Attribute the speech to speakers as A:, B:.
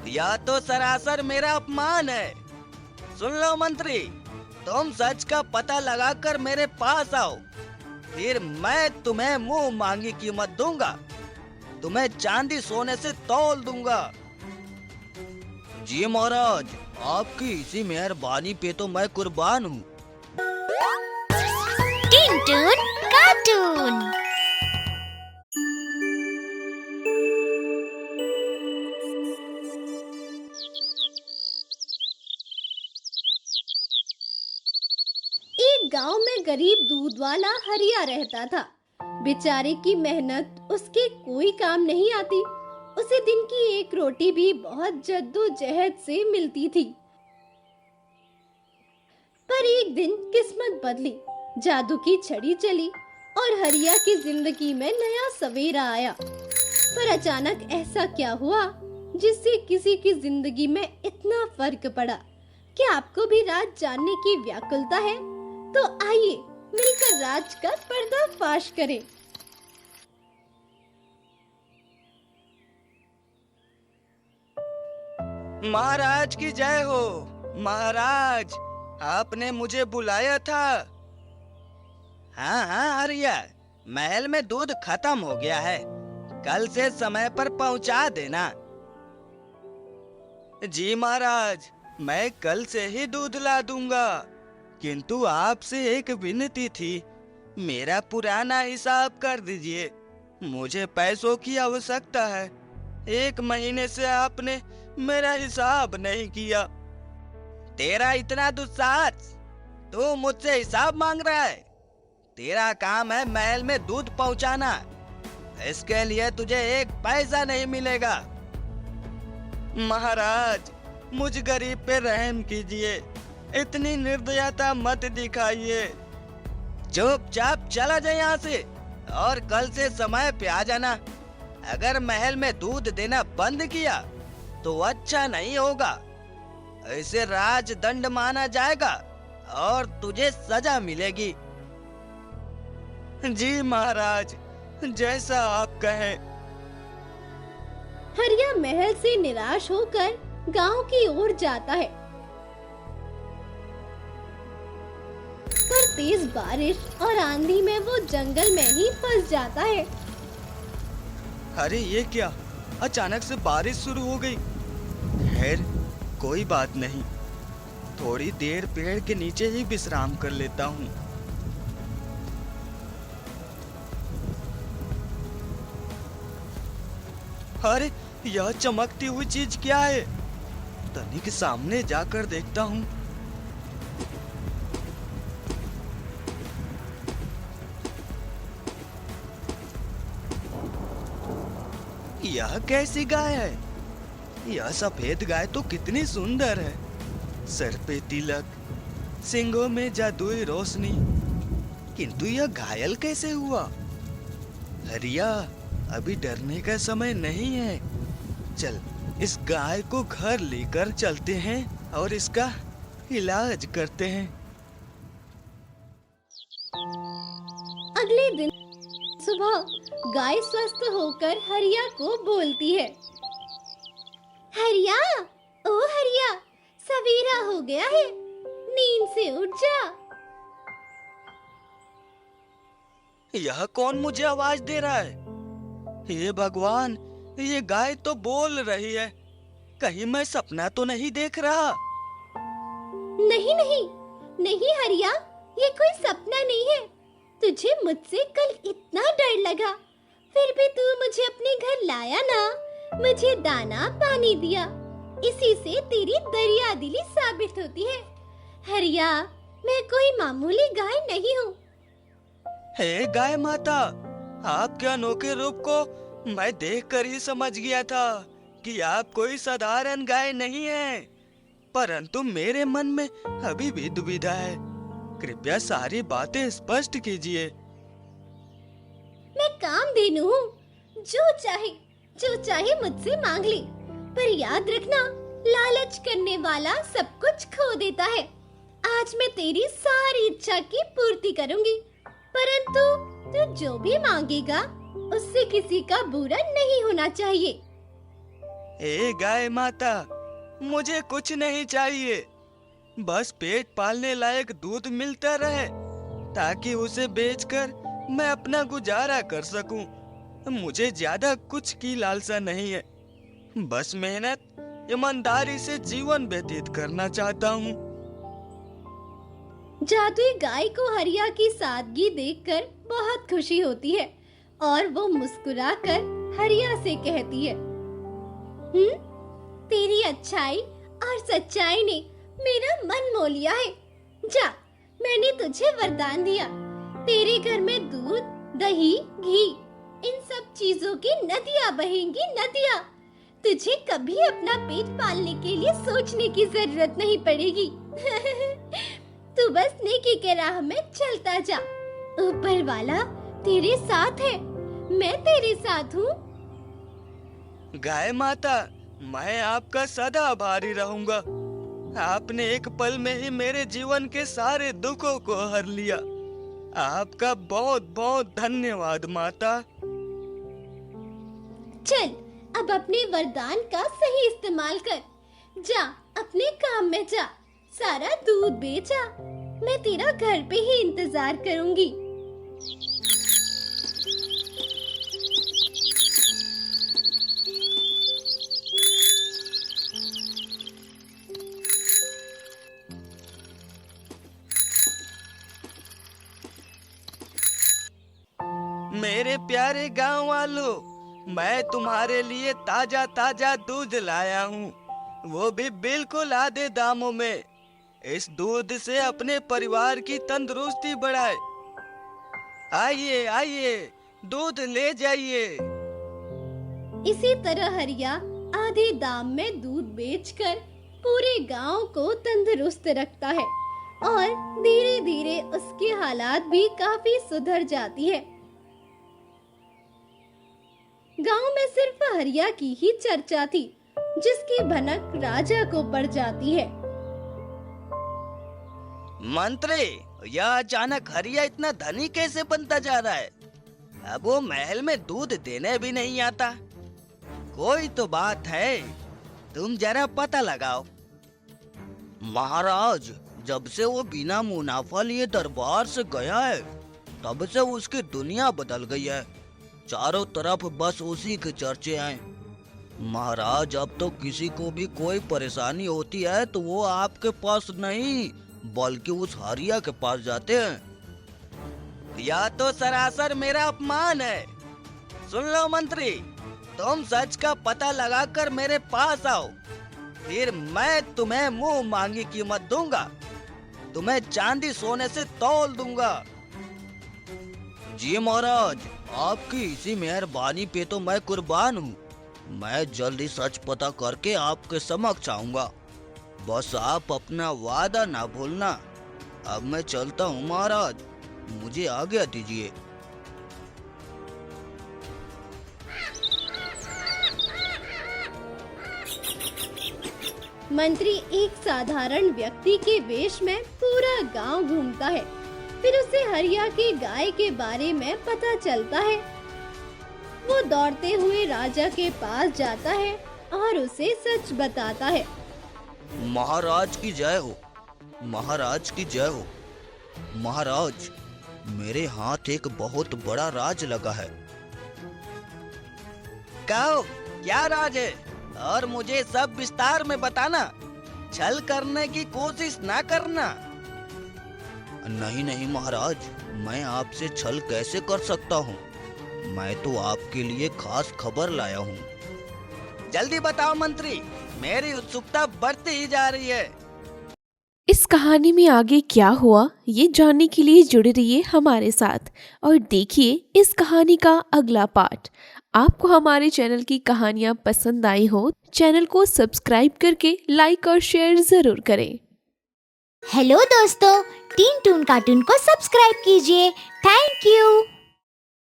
A: यह तो सरासर मेरा अपमान है। सुन लो मंत्री, तुम सच का पता लगाकर मेरे पास आओ, फिर मैं तुम्हें मुंह मांगी कीमत दूंगा। तुम्हें चांदी सोने से तौल दूंगा। जी महाराज, आपकी इसी मेहरबानी पे तो मैं कुर्बान हूँ।
B: टिंटून कार्टून।
C: एक गांव में गरीब दूध वाला हरिया रहता था। बेचारे की मेहनत उसके कोई काम नहीं आती। उसे दिन की एक रोटी भी बहुत जद्दोजहद से मिलती थी। पर एक दिन किस्मत बदली, जादू की छड़ी चली और हरिया की जिंदगी में नया सवेरा आया। पर अचानक ऐसा क्या हुआ जिससे किसी की जिंदगी में इतना फर्क पड़ा? क्या आपको भी राज जानने की व्याकुलता है? तो आइए मिलकर राज का पर्दाफाश करें।
A: महाराज की जय हो। महाराज, आपने मुझे बुलाया था। हाँ हाँ हरिया, महल में दूध खत्म हो गया है, कल से समय पर पहुंचा देना। जी महाराज, मैं कल से ही दूध ला दूंगा, किंतु आपसे एक विनती थी। मेरा पुराना हिसाब कर दीजिए, मुझे पैसों की आवश्यकता है। 1 महीने से आपने मेरा हिसाब नहीं किया। तेरा इतना दुस्साहस, तू मुझसे हिसाब मांग रहा है? तेरा काम है महल में दूध पहुंचाना, इसके लिए तुझे 1 पैसा नहीं मिलेगा। महाराज, मुझ गरीब पे रहम कीजिए, इतनी निर्दयता मत दिखाइए। चुपचाप चला जाए यहाँ से और कल से समय पे आ जाना। अगर महल में दूध देना बंद किया तो अच्छा नहीं होगा, इसे राजदंड माना जाएगा और तुझे सजा मिलेगी। जी महाराज, जैसा आप कहें।
C: हरिया महल से निराश होकर गांव की ओर जाता है। पर तेज बारिश और आंधी में वो जंगल में ही फंस जाता है।
A: अरे ये क्या, अचानक से बारिश शुरू हो गई। खैर कोई बात नहीं, थोड़ी देर पेड़ के नीचे ही विश्राम कर लेता हूँ। अरे यह चमकती हुई चीज क्या है? तनिक सामने जाकर देखता हूँ। यह कैसी गाय है? यह सफेद गाय तो कितनी सुंदर है। सर पे तिलक, सींगों में जादुई रोशनी, किंतु यह घायल कैसे हुआ? हरिया, अभी डरने का समय नहीं है। चल, इस गाय को घर लेकर चलते हैं और इसका इलाज करते हैं।
C: अगले दिन सुबह गाय स्वस्थ होकर हरिया को बोलती है। हरिया, ओ हरिया, सवेरा हो गया है, नींद से उठ जा।
A: यह कौन मुझे आवाज दे रहा है? हे भगवान, ये गाय तो बोल रही है। कहीं मैं सपना तो नहीं देख रहा?
C: नहीं नहीं नहीं हरिया, ये कोई सपना नहीं है। तुझे मुझसे कल इतना डर लगा, फिर भी तू मुझे अपने घर लाया ना, मुझे दाना पानी दिया। इसी से तेरी दरियादिली साबित होती है। हरिया, मैं कोई मामूली गाय नहीं हूँ।
A: हे गाय माता, आपके अनोखे रूप को मैं देखकर ही समझ गया था कि आप कोई साधारण गाय नहीं हैं, परंतु मेरे मन में अभी भी दुविधा है। कृपया सारी बातें स्पष्ट कीजिए।
C: मैं कामधेनु हूँ, जो चाहे मुझसे मांग ले, पर याद रखना, लालच करने वाला सब कुछ खो देता है। आज मैं तेरी सारी इच्छा की पूर्ति करूंगी, परंतु तू जो भी मांगेगा उससे किसी का बुरा नहीं होना चाहिए।
A: ए गाय माता, मुझे कुछ नहीं चाहिए, बस पेट पालने लायक दूध मिलता रहे ताकि उसे बेचकर मैं अपना गुजारा कर सकूं। मुझे ज्यादा कुछ की लालसा नहीं है, बस मेहनत ईमानदारी से जीवन व्यतीत करना चाहता हूँ।
C: जादुई गाय को हरिया की सादगी देखकर बहुत खुशी होती है और वो मुस्कुराकर हरिया से कहती है, तेरी अच्छाई और सच्चाई ने मेरा मन मोह लिया है। जा, मैंने तुझे वरदान दिया, तेरे घर में दूध, दही, घी, इन सब चीजों की नदियाँ बहेंगी, नदियाँ। तुझे कभी अपना पेट पालने के लिए सोचने की जरूरत नहीं पड़ेगी। तू बस नेकी के राह में चलता जा, ऊपर वाला तेरे साथ है, मैं तेरे साथ हूँ।
A: गाय माता, मैं आपका सदा आभारी रहूंगा। आपने एक पल में ही मेरे जीवन के सारे दुखों को हर लिया। आपका बहुत बहुत धन्यवाद माता।
C: चल, अब अपने वरदान का सही इस्तेमाल कर। जा, अपने काम में जा, सारा दूध बेचा। मैं तेरा घर पे ही इंतजार करूंगी।
A: मेरे प्यारे गांव वालों, मैं तुम्हारे लिए ताजा ताजा दूध लाया हूँ, वो भी बिल्कुल आधे दामों में। इस दूध से अपने परिवार की तंदुरुस्ती बढ़ाए। आइए आइए, दूध ले जाइए।
C: इसी तरह हरिया आधे दाम में दूध बेचकर पूरे गांव को तंदुरुस्त रखता है और धीरे धीरे उसके हालात भी काफी सुधर जाती है। गांव में सिर्फ हरिया की ही चर्चा थी, जिसकी भनक राजा को पड़ जाती है।
A: मंत्री, यह अचानक हरिया इतना धनी कैसे बनता जा रहा है? अब वो महल में दूध देने भी नहीं आता। कोई तो बात है, तुम जरा पता लगाओ। महाराज, जब से वो बिना मुनाफा लिए दरबार से गया है, तब से उसकी दुनिया बदल गई है। चारों तरफ बस उसी के चर्चे हैं। महाराज, अब तो किसी को भी कोई परेशानी होती है तो वो आपके पास नहीं बल्कि उस हरिया के पास जाते हैं। यह तो सरासर मेरा अपमान है। सुन लो मंत्री, तुम सच का पता लगाकर मेरे पास आओ, फिर मैं तुम्हें मुंह मांगी कीमत दूंगा। तुम्हें चांदी सोने से तौल दूंगा। जी महाराज, आपकी इसी मेहरबानी पे तो मैं कुर्बान हूँ। मैं जल्दी सच पता करके आपके समक्ष आऊंगा। बस आप अपना वादा ना भूलना। अब मैं चलता हूँ महाराज, मुझे आज्ञा दीजिए।
C: मंत्री एक साधारण व्यक्ति के वेश में पूरा गांव घूमता है। फिर उसे हरिया की गाय के बारे में पता चलता है। वो दौड़ते हुए राजा के पास जाता है और उसे सच बताता है।
A: महाराज की जय हो, महाराज की जय हो। महाराज, मेरे हाथ एक बहुत बड़ा राज लगा है। कहो, क्या राज है? और मुझे सब विस्तार में बताना। छल करने की कोशिश ना करना। नहीं नहीं महाराज, मैं आपसे छल कैसे कर सकता हूँ? मैं तो आपके लिए खास खबर लाया हूँ। जल्दी बताओ मंत्री, मेरी उत्सुकता बढ़ती ही जा रही है।
D: इस कहानी में आगे क्या हुआ, ये जानने के लिए जुड़े रहिए हमारे साथ और देखिए इस कहानी का अगला पार्ट। आपको हमारे चैनल की कहानियाँ पसंद आई हो, चैनल को सब्सक्राइब करके लाइक और शेयर जरूर करें।
B: हेलो दोस्तों, टीन टून कार्टून को सब्सक्राइब कीजिए। Thank you.